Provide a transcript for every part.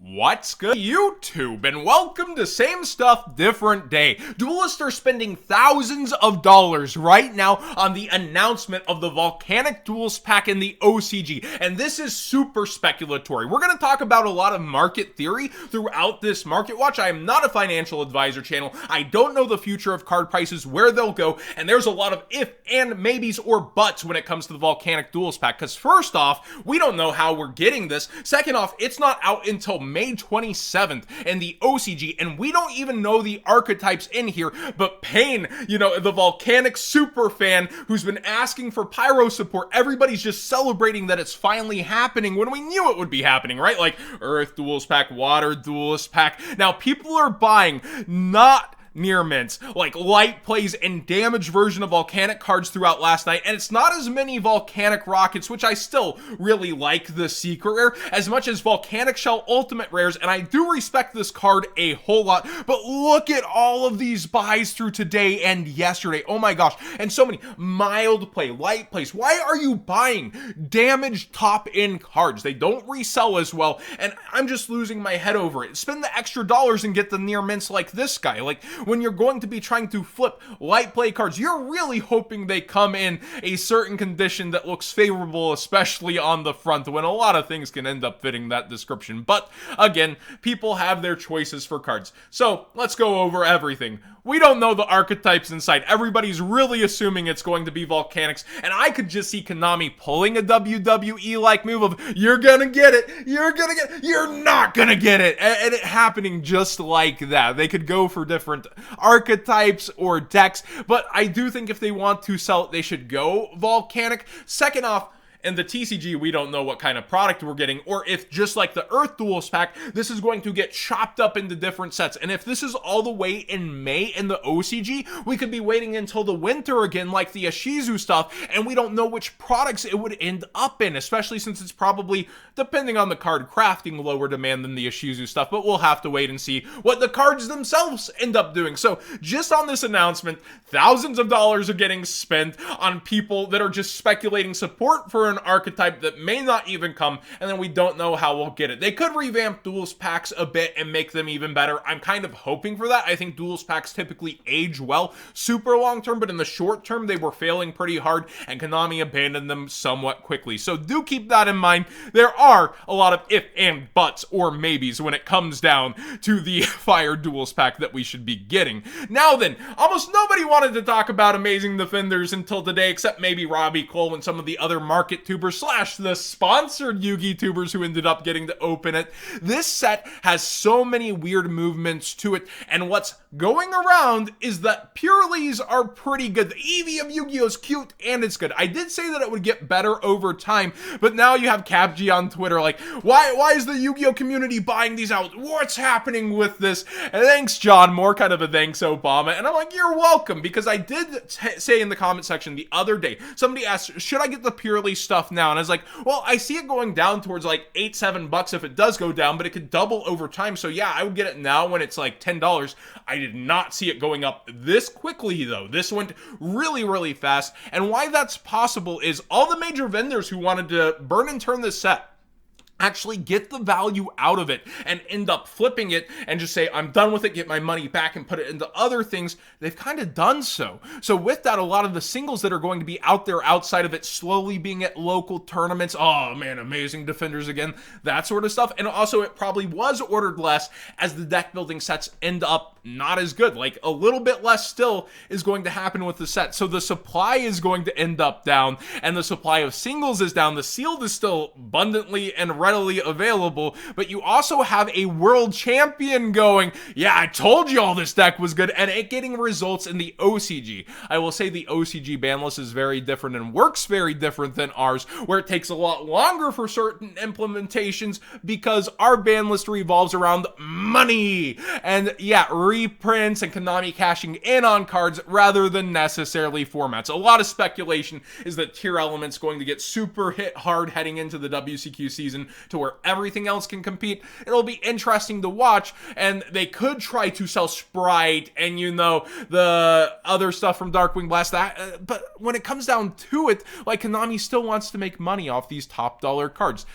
What's good, YouTube, and welcome to Same Stuff, Different Day. Duelists are spending thousands of dollars right now on the announcement of the Volcanic Duels pack in the OCG, and this is super speculatory. We're going to talk about a lot of market theory throughout this market watch. I am not a financial advisor channel. I don't know the future of card prices, where they'll go, and there's a lot of if and maybes or buts when it comes to the Volcanic Duels pack, because first off, we don't know how we're getting this. Second off, it's not out until May 27th in the OCG, and we don't even know the archetypes in here, but Payne, the Volcanic super fan who's been asking for pyro support, everybody's just celebrating that it's finally happening when we knew it would be happening, right? Like Earth Duels pack, Water Duels pack. Now people are buying not near mints, like light plays and damage version of Volcanic cards throughout last night, and it's not as many Volcanic rockets, which I still really like the secret rare, as much as Volcanic Shell ultimate rares, and I do respect this card a whole lot, but look at all of these buys through today and yesterday. Oh my gosh, and so many mild play, light plays. Why are you buying damaged top end cards? They don't resell as well, and I'm just losing my head over it. Spend the extra dollars and get the near mints like this guy. Like, when you're going to be trying to flip light play cards, you're really hoping they come in a certain condition that looks favorable, especially on the front, when a lot of things can end up fitting that description. But again, people have their choices for cards. So let's go over everything. We don't know the archetypes inside. Everybody's really assuming it's going to be Volcanics, and I could just see Konami pulling a WWE-like move of, you're gonna get it, you're gonna get it, you're not gonna get it, and it happening just like that. They could go for different archetypes or decks, but I do think if they want to sell it, they should go Volcanic. Second off, in the TCG, we don't know what kind of product we're getting, or if, just like the Earth Duels pack, this is going to get chopped up into different sets. And if this is all the way in May in the OCG, we could be waiting until the winter again, like the Ishizu stuff, and we don't know which products it would end up in, especially since it's probably, depending on the card crafting, lower demand than the Ishizu stuff, but we'll have to wait and see what the cards themselves end up doing. So, just on this announcement, thousands of dollars are getting spent on people that are just speculating support for an archetype that may not even come, and then we don't know how we'll get it. They could revamp duels packs a bit and make them even better. I'm kind of hoping for that. I think duels packs typically age well super long term, but in the short term they were failing pretty hard, and Konami abandoned them somewhat quickly. So do keep that in mind. There are a lot of if and buts or maybes when it comes down to the Fire Duels pack that we should be getting. Now then, almost nobody wanted to talk about Amazing Defenders until today, except maybe Robbie Cole and some of the other market tubers slash the sponsored Yugi tubers who ended up getting to open it. This set has so many weird movements to it, and what's going around is that Purrelys are pretty good. The Eevee of Yu-Gi-Oh! Is cute and it's good. I did say that it would get better over time, but now you have Capg on Twitter like, why is the Yu-Gi-Oh! Community buying these out? What's happening with this? And thanks, John. More kind of a thanks, Obama. And I'm like, you're welcome, because I did say in the comment section the other day, somebody asked, should I get the Purrely stuff now? And I was like, well, I see it going down towards like $8-7 if it does go down, but it could double over time. So yeah, I would get it now when it's like $10. I did not see it going up this quickly though. This went really, really fast. And why that's possible is all the major vendors who wanted to burn and turn this set actually get the value out of it and end up flipping it and just say, I'm done with it, get my money back and put it into other things. They've kind of done so. So with that, a lot of the singles that are going to be out there outside of it slowly being at local tournaments, oh man, Amazing Defenders again, that sort of stuff. And also it probably was ordered less as the deck building sets end up not as good. Like a little bit less still is going to happen with the set. So the supply is going to end up down, and the supply of singles is down. The sealed is still abundantly and readily available, but you also have a world champion going. Yeah, I told you all this deck was good, and it getting results in the OCG. I will say the OCG ban list is very different and works very different than ours, where it takes a lot longer for certain implementations because our ban list revolves around money. And yeah, reprints and Konami cashing in on cards rather than necessarily formats. A lot of speculation is that Tier Element's going to get super hit hard heading into the WCQ season to where everything else can compete. It'll be interesting to watch, and they could try to sell Sprite and the other stuff from Darkwing Blast, but when it comes down to it, like, Konami still wants to make money off these top dollar cards.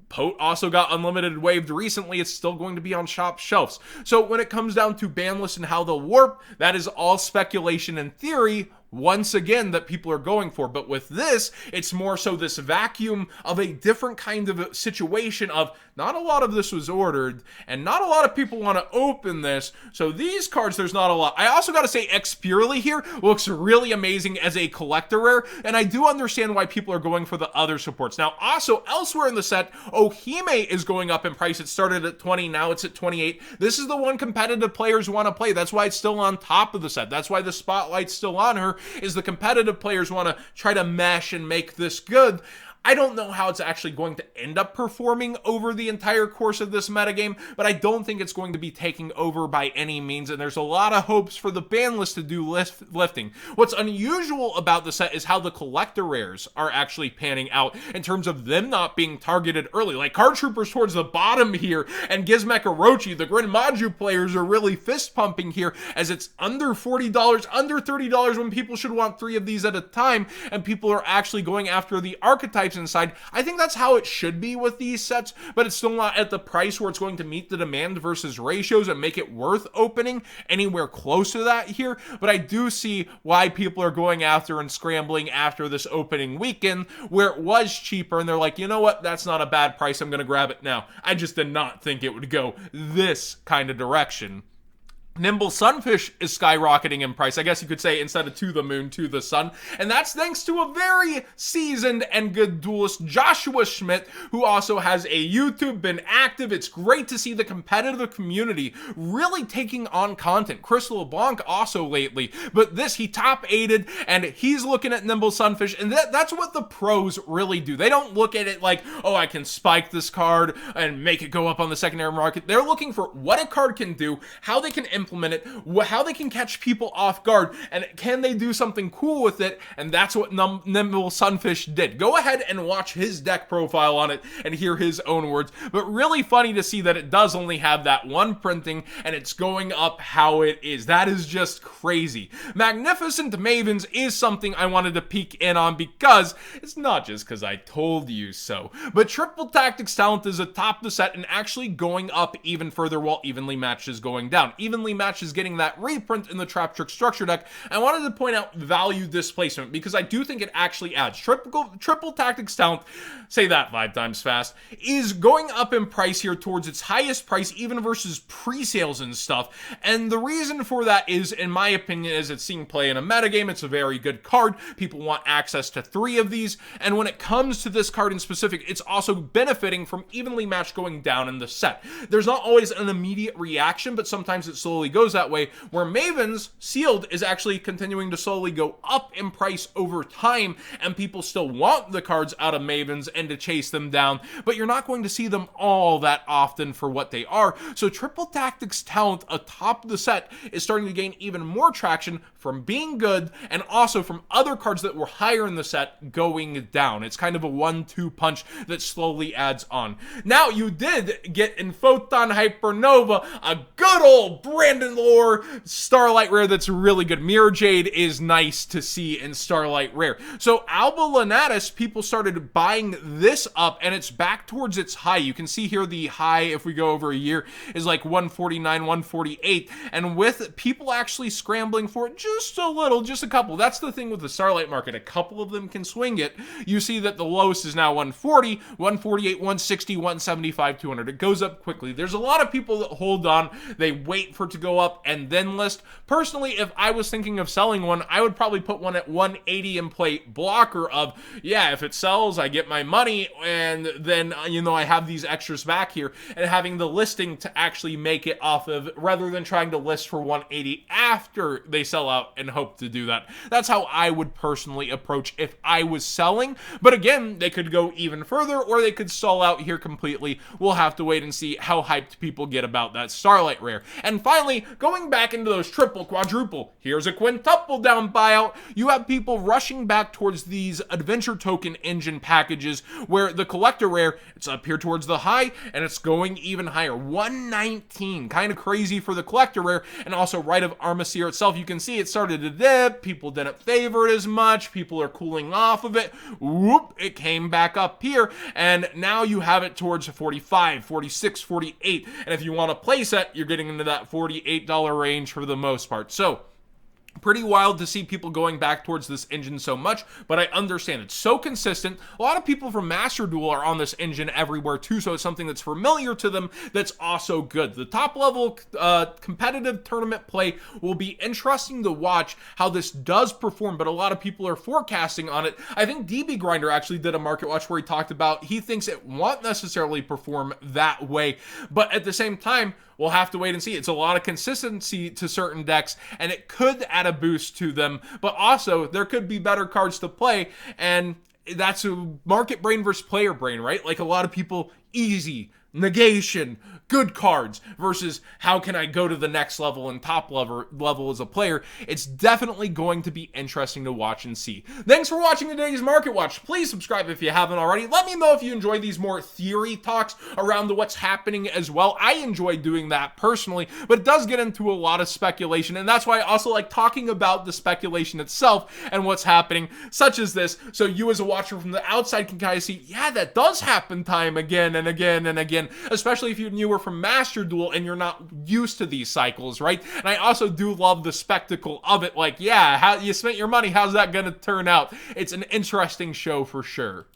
Pote also got unlimited waived recently. It's still going to be on shop shelves. So when it comes down to ban lists and how they'll warp, that is all speculation and theory, once again, that people are going for. But with this, it's more so this vacuum of a different kind of situation of not a lot of this was ordered and not a lot of people want to open this. So these cards, there's not a lot. I also got to say Purrely here looks really amazing as a collector rare, and I do understand why people are going for the other supports. Now also elsewhere in the set, Ohime is going up in price. It started at 20, now it's at 28. This is the one competitive players want to play. That's why it's still on top of the set. That's why the spotlight's still on her, is the competitive players want to try to mesh and make this good. I don't know how it's actually going to end up performing over the entire course of this metagame, but I don't think it's going to be taking over by any means, and there's a lot of hopes for the ban list to do lifting. What's unusual about the set is how the collector rares are actually panning out in terms of them not being targeted early. Like Card Troopers towards the bottom here, and Gizmek Orochi, the Grin Maju players are really fist pumping here as it's under $40, under $30 when people should want 3 of these at a time, and people are actually going after the archetypes inside. I think that's how it should be with these sets, but it's still not at the price where it's going to meet the demand versus ratios and make it worth opening anywhere close to that here. But I do see why people are going after and scrambling after this opening weekend where it was cheaper, and they're like, you know what, that's not a bad price, I'm gonna grab it now. I just did not think it would go this kind of direction. Nimble Sunfish is skyrocketing in price. I guess you could say instead of to the moon, to the sun. And that's thanks to a very seasoned and good duelist, Joshua Schmidt, who also has a YouTube, been active. It's great to see the competitive community really taking on content. Chris LeBlanc also lately. But this, he top 8'd, and he's looking at Nimble Sunfish, and that's what the pros really do. They don't look at it like, oh, I can spike this card and make it go up on the secondary market. They're looking for what a card can do, how they can implement it, how they can catch people off guard, and can they do something cool with it. And that's what Nimble Sunfish did. Go ahead and watch his deck profile on it and hear his own words. But really funny to see that it does only have that one printing and it's going up how it is. That is just crazy. Magnificent Mavens is something I wanted to peek in on because it's not just because I told you so, but Triple Tactics talent is atop the set and actually going up even further while Evenly Matched is going down. Evenly Matched is getting that reprint in the Trap Trick Structure deck. I wanted to point out value displacement because I do think it actually adds. Triple Tactics talent, say that 5 times fast, is going up in price here towards its highest price even versus pre-sales and stuff. And the reason for that is, in my opinion, is it's seeing play in a metagame. It's a very good card. People want access to 3 of these. And when it comes to this card in specific, it's also benefiting from Evenly Matched going down in the set. There's not always an immediate reaction, but sometimes it slowly goes that way, where Mavens Sealed is actually continuing to slowly go up in price over time, and people still want the cards out of Mavens and to chase them down, but you're not going to see them all that often for what they are. So Triple Tactics talent atop the set is starting to gain even more traction from being good and also from other cards that were higher in the set going down. It's kind of a 1-2 punch that slowly adds on. Now, you did get in Photon Hypernova a good old Brandon Lore Starlight rare that's really good. Mirror Jade is nice to see in Starlight rare. So Alba Lunatus, people started buying this up and it's back towards its high. You can see here the high, if we go over a year, is like 149, 148. And with people actually scrambling for it just a little, just a couple. That's the thing with the Starlight market. A couple of them can swing it. You see that the lowest is now 140, 148, 160, 175, 200. It goes up quickly. There's a lot of people that hold on. They wait for it to go up and then list. Personally, if I was thinking of selling one, I would probably put one at 180 and play blocker of, yeah, if it sells, I get my money, and then, you know, I have these extras back here, and having the listing to actually make it off of, rather than trying to list for 180 after they sell out and hope to do that. That's how I would personally approach if I was selling. But again, they could go even further, or they could stall out here completely. We'll have to wait and see how hyped people get about that Starlight rare. And finally, Additionally, going back into those triple, quadruple, here's a quintuple down buyout, you have people rushing back towards these adventure token engine packages where the collector rare, it's up here towards the high and it's going even higher. 119, kind of crazy for the collector rare. And also right of Armaseer itself, you can see it started to dip. People didn't favor it as much. People are cooling off of it. Whoop, it came back up here. And now you have it towards 45, 46, 48. And if you want to place it, you're getting into that $48 range for the most part. So pretty wild to see people going back towards this engine so much, but I understand it's so consistent. A lot of people from Master Duel are on this engine everywhere too, so it's something that's familiar to them that's also good. The top level competitive tournament play will be interesting to watch how this does perform, but a lot of people are forecasting on it. I think DB Grinder actually did a market watch where he talked about he thinks it won't necessarily perform that way, but at the same time, we'll have to wait and see. It's a lot of consistency to certain decks, and it could add a boost to them, but also there could be better cards to play, and that's a market brain versus player brain, right? Like a lot of people, easy, negation, good cards versus how can I go to the next level and top level as a player. It's definitely going to be interesting to watch and see. Thanks for watching today's Market Watch. Please subscribe if you haven't already. Let me know if you enjoy these more theory talks around what's happening as well. I enjoy doing that personally, but it does get into a lot of speculation, and that's why I also like talking about the speculation itself and what's happening, such as this, so you as a watcher from the outside can kind of see, yeah, that does happen time again and again and again, especially if you're newer from Master Duel and you're not used to these cycles, right? And I also do love the spectacle of it, like, yeah, how you spent your money, how's that gonna turn out? It's an interesting show for sure.